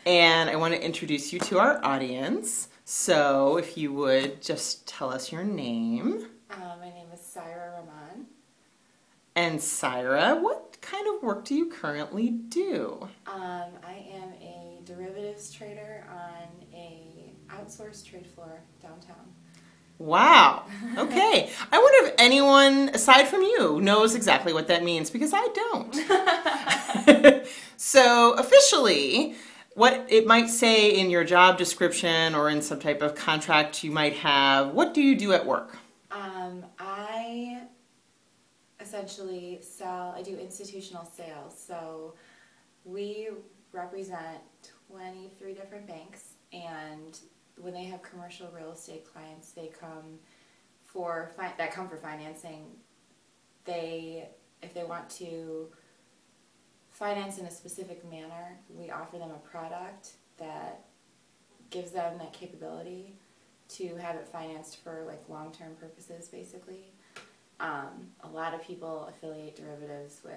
And I want to introduce you to our audience. So if you would just tell us your name. My name is Syra Rahman. And Syra, what kind of work do you currently do? I am a derivatives trader on a outsourced trade floor downtown. Wow. Okay. I wonder if anyone, aside from you, knows exactly what that means, because I don't. So officially, what it might say in your job description or in some type of contract you might have, what do you do at work? I essentially I do institutional sales. So we represent 23 different banks, and when they have commercial real estate clients, they come for financing. If they want to finance in a specific manner, we offer them a product that gives them that capability to have it financed for like long-term purposes, basically. A lot of people affiliate derivatives with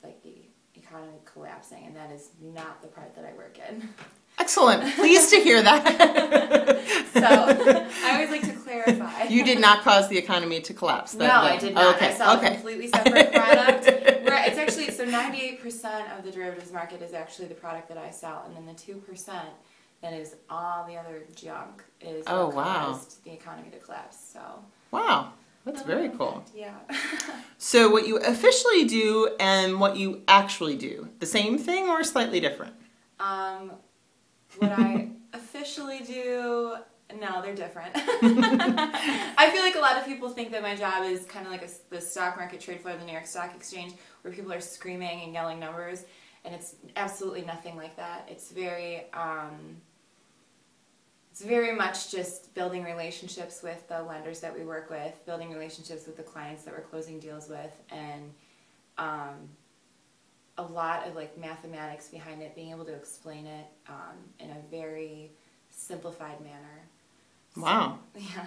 like the economy collapsing, and that is not the part that I work in. Excellent. Pleased to hear that. So I always like to clarify. You did not cause the economy to collapse. No, I did not. Okay. I sell a completely separate product. It's actually, so 98% of the derivatives market is actually the product that I sell, and then the 2% that is all the other junk is what caused the economy to collapse. So. Wow. That's very cool. Yeah. So what you officially do and what you actually do, the same thing or slightly different? What I officially do, no, they're different. I feel like a lot of people think that my job is kind of like the stock market trade floor of the New York Stock Exchange, where people are screaming and yelling numbers, and it's absolutely nothing like that. It's very much just building relationships with the lenders that we work with, building relationships with the clients that we're closing deals with, and a lot of like mathematics behind it, being able to explain it in a very simplified manner. Wow. So, yeah.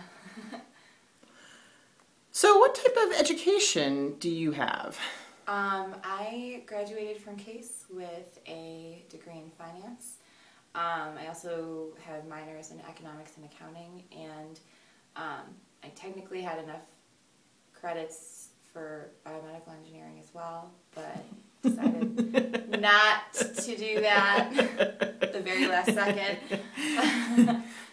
So what type of education do you have? I graduated from Case with a degree in finance. I also have minors in economics and accounting, and I technically had enough credits for biomedical engineering as well, but decided not to do that at the very last second.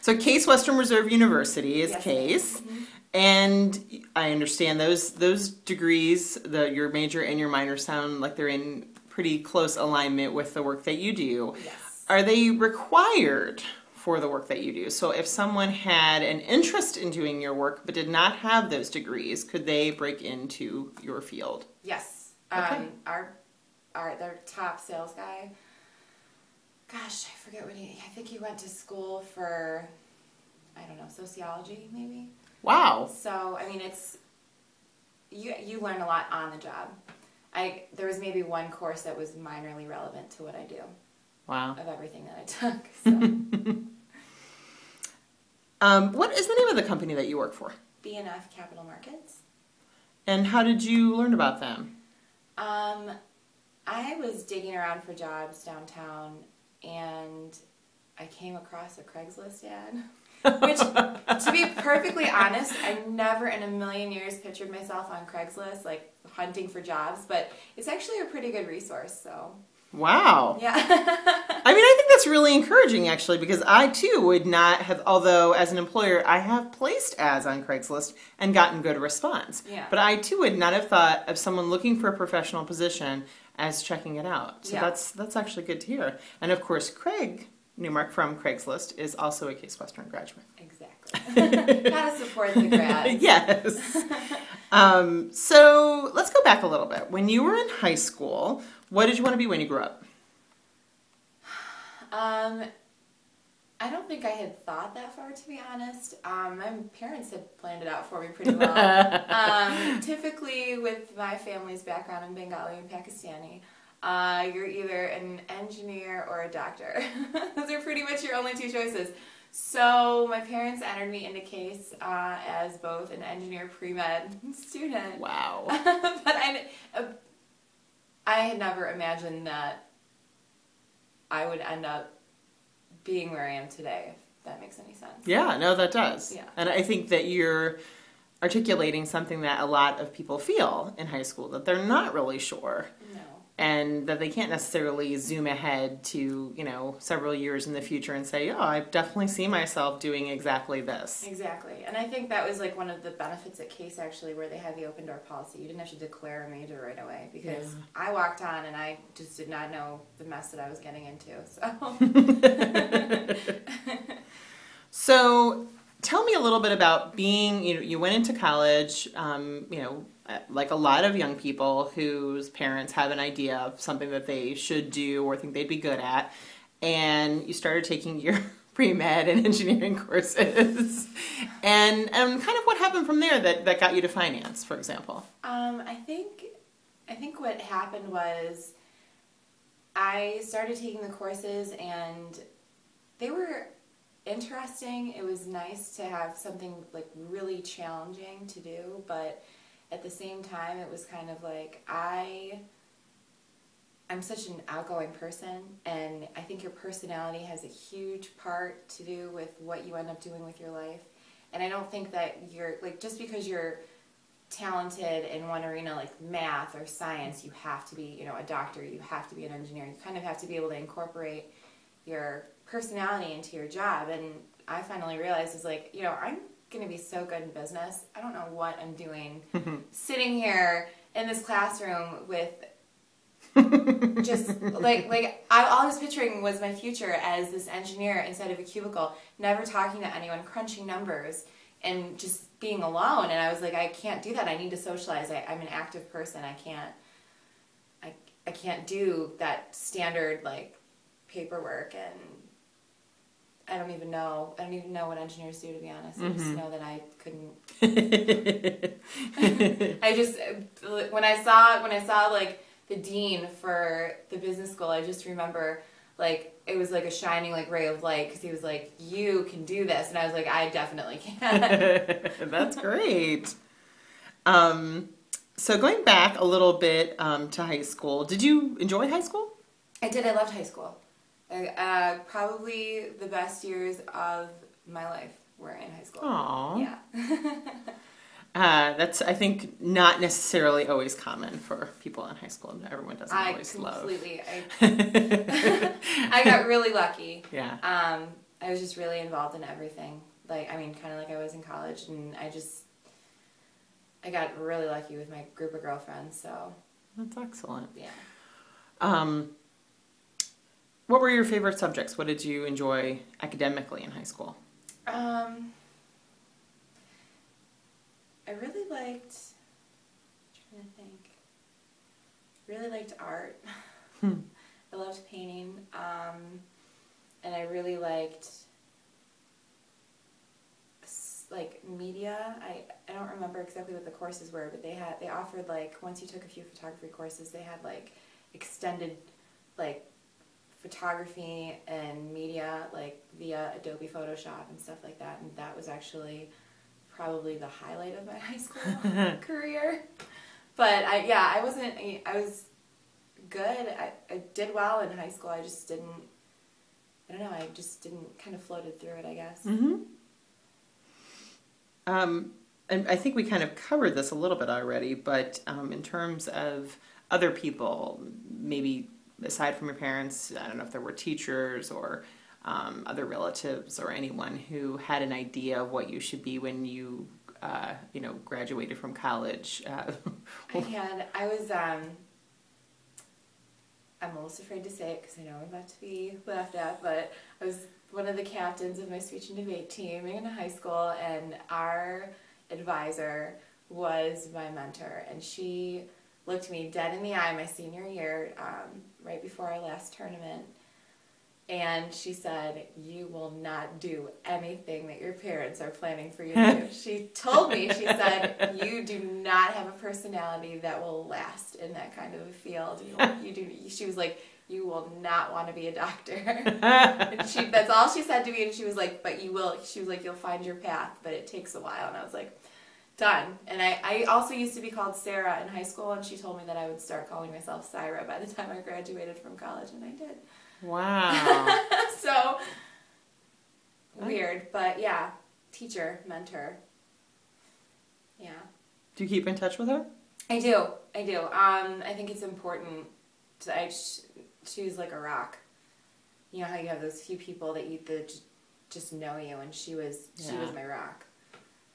So Case Western Reserve University is Yes, Case, mm-hmm. and I understand those degrees, your major and your minor, sound like they're in pretty close alignment with the work that you do. Yes. Are they required for the work that you do? So if someone had an interest in doing your work but did not have those degrees, could they break into your field? Yes. Okay. Their top sales guy, gosh, I forget I think he went to school for, I don't know, sociology maybe? Wow. So, I mean, you learn a lot on the job. There was maybe one course that was minorly relevant to what I do. Wow. Of everything that I took. So. What is the name of the company that you work for? B&F Capital Markets. And how did you learn about them? I was digging around for jobs downtown, and I came across a Craigslist ad. Which, to be perfectly honest, I never in a million years pictured myself on Craigslist, like hunting for jobs, but it's actually a pretty good resource, so. Wow. Yeah. I mean, I think that's really encouraging, actually, because I, too, would not have, although as an employer, I have placed ads on Craigslist and gotten good response. Yeah. But I, too, would not have thought of someone looking for a professional position as checking it out. So yeah. that's actually good to hear. And, of course, Craig Newmark from Craigslist is also a Case Western graduate. Exactly. Gotta support the grads. Yes. So let's go back a little bit. When you were in high school, what did you want to be when you grew up? I don't think I had thought that far, to be honest. My parents had planned it out for me pretty well. Typically, with my family's background in Bengali and Pakistani, you're either an engineer or a doctor. Those are pretty much your only two choices. So my parents entered me into Case as both an engineer pre-med student. Wow. But I had never imagined that I would end up being where I am today, if that makes any sense. Yeah, no, that does. Yeah. And I think that you're articulating something that a lot of people feel in high school, that they're not really sure. No. And that they can't necessarily zoom ahead to, several years in the future and say, oh, I definitely see myself doing exactly this. Exactly. And I think that was like one of the benefits at Case, actually, where they had the open door policy. You didn't have to declare a major right away, because I walked on and I just did not know the mess that I was getting into. So, So tell me a little bit about being, you went into college, like a lot of young people whose parents have an idea of something that they should do or think they'd be good at, and you started taking your pre-med and engineering courses, and kind of what happened from there that got you to finance, for example. I think what happened was I started taking the courses, and they were interesting. It was nice to have something like really challenging to do, but at the same time, it was kind of like I'm such an outgoing person, and I think your personality has a huge part to do with what you end up doing with your life. And I don't think that you're, like, just because you're talented in one arena like math or science, you have to be, a doctor, you have to be an engineer. You kind of have to be able to incorporate your personality into your job. And I finally realized, is like, I'm going to be so good in business. I don't know what I'm doing sitting here in this classroom with just like all I was picturing was my future as this engineer inside of a cubicle, never talking to anyone, crunching numbers, and just being alone. And I was like, I can't do that. I need to socialize. I'm an active person. I can't do that standard like paperwork, and I don't even know what engineers do, to be honest. I just know that I couldn't. I just, when I saw like the dean for the business school, I just remember like it was like a shining like ray of light, because he was like, you can do this, and I was like, I definitely can. That's great. So going back a little bit to high school, did you enjoy high school? I did. I loved high school. Probably the best years of my life were in high school. Aww. Yeah. That's, I think, not necessarily always common for people in high school. Everyone doesn't always love. I got really lucky. Yeah. I was just really involved in everything. Kind of like I was in college, and I got really lucky with my group of girlfriends. So. That's excellent. Yeah. What were your favorite subjects? What did you enjoy academically in high school? I really liked, I'm trying to think, really liked art. I loved painting, and I really liked like media. I don't remember exactly what the courses were, but they offered, like, once you took a few photography courses, they had like extended like photography and media, like via Adobe Photoshop and stuff like that, and that was actually probably the highlight of my high school career. But I was good. I did well in high school. I just didn't kind of floated through it, I guess. And I think we kind of covered this a little bit already, but in terms of other people, maybe aside from your parents, I don't know if there were teachers or other relatives or anyone who had an idea of what you should be when you, graduated from college. I'm almost afraid to say it because I know I'm about to be laughed at, but I was one of the captains of my speech and debate team in high school, and our advisor was my mentor, and she looked me dead in the eye my senior year, right before our last tournament, and she said, "You will not do anything that your parents are planning for you to do." She told me, she said, "You do not have a personality that will last in that kind of a field. She was like, "You will not want to be a doctor." And that's all she said to me, and she was like, "But you will." She was like, "You'll find your path, but it takes a while." And I was like, done. And I also used to be called Sarah in high school, and she told me that I would start calling myself Syra by the time I graduated from college, and I did. Wow. So weird, but yeah, teacher, mentor. Yeah. Do you keep in touch with her? I do. I think it's important to she's like a rock. You know how you have those few people that just know you, and she was my rock.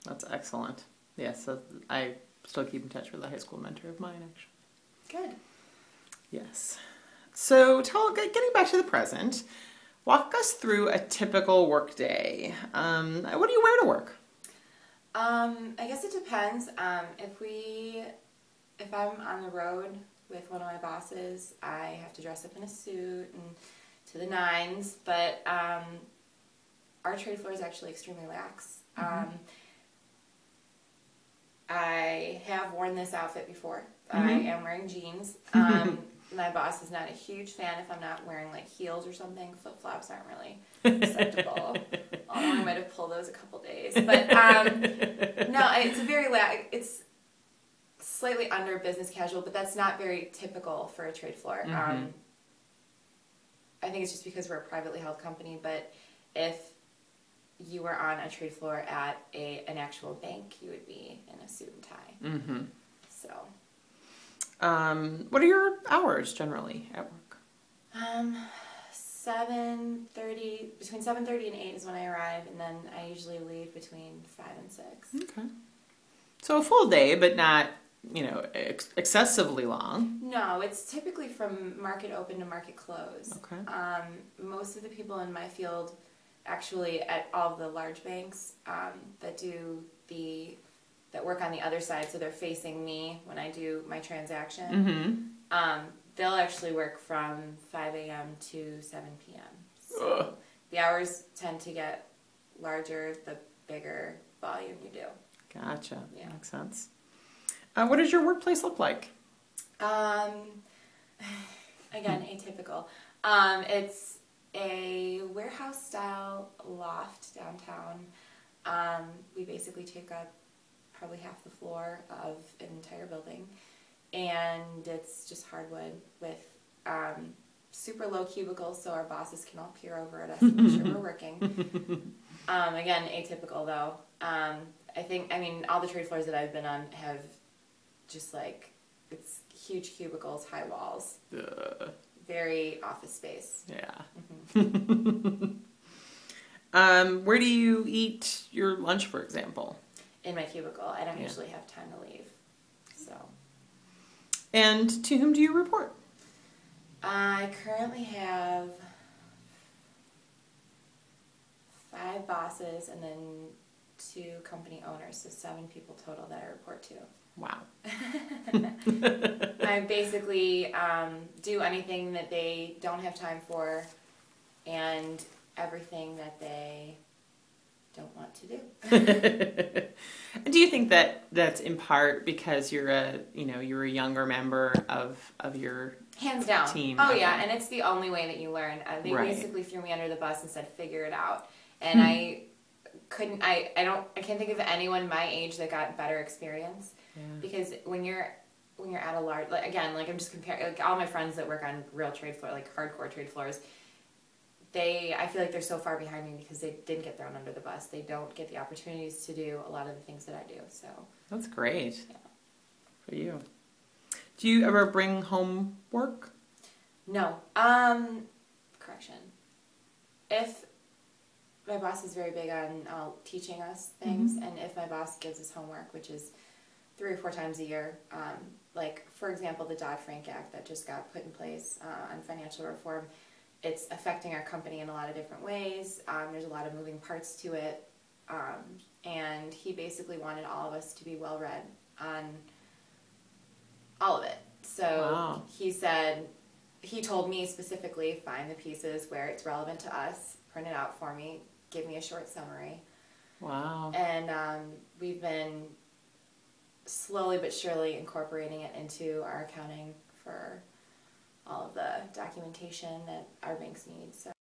That's excellent. Yes, so I still keep in touch with a high school mentor of mine, actually. Good. Yes. So getting back to the present, walk us through a typical work day. What do you wear to work? I guess it depends. If I'm on the road with one of my bosses, I have to dress up in a suit and to the nines, but our trade floor is actually extremely lax. I have worn this outfit before. I am wearing jeans. My boss is not a huge fan if I'm not wearing like heels or something. Flip-flops aren't really acceptable. Although I might have pulled those a couple days. But no, it's it's slightly under business casual, but that's not very typical for a trade floor. I think it's just because we're a privately held company, but if you were on a trade floor at an actual bank, you would be in a suit and tie. So. What are your hours generally at work? 7:30, between 7:30 and 8 is when I arrive, and then I usually leave between 5 and 6. Okay. So a full day, but not, excessively long. No, it's typically from market open to market close. Okay. Most of the people in my field, actually at all of the large banks that work on the other side, so they're facing me when I do my transaction. They'll actually work from 5 a.m. to 7 p.m. So the hours tend to get larger the bigger volume you do. Gotcha. Yeah. Makes sense. What does your workplace look like? Again, atypical. It's a warehouse-style loft downtown. We basically take up probably half the floor of an entire building, and it's just hardwood with super low cubicles, so our bosses can all peer over at us and make sure we're working. Again, atypical though. All the trade floors that I've been on have just it's huge cubicles, high walls, very office space. Yeah. Where do you eat your lunch, for example? In my cubicle. I don't usually have time to leave. So. And to whom do you report? I currently have 5 bosses and then 2 company owners, so 7 people total that I report to. Wow. I basically do anything that they don't have time for and everything that they don't want to do. Do you think that that's in part because you're a younger member of your hands down team? Oh okay. yeah, and it's the only way that you learn. They right. basically threw me under the bus and said figure it out, and I can't think of anyone my age that got better experience. Yeah. Because when you're at a large, I'm just comparing all my friends that work on real trade floor, hardcore trade floors. I feel like they're so far behind me because they didn't get thrown under the bus. They don't get the opportunities to do a lot of the things that I do. So that's great. Yeah. For you. Do you ever bring home work? No. Correction. If my boss is very big on teaching us things, and if my boss gives us homework, which is 3 or 4 times a year, for example, the Dodd-Frank Act that just got put in place on financial reform. It's affecting our company in a lot of different ways. There's a lot of moving parts to it. And he basically wanted all of us to be well-read on all of it. So wow. he told me specifically, find the pieces where it's relevant to us, print it out for me, give me a short summary. Wow. And we've been slowly but surely incorporating it into our accounting for all of the documentation that our banks need. So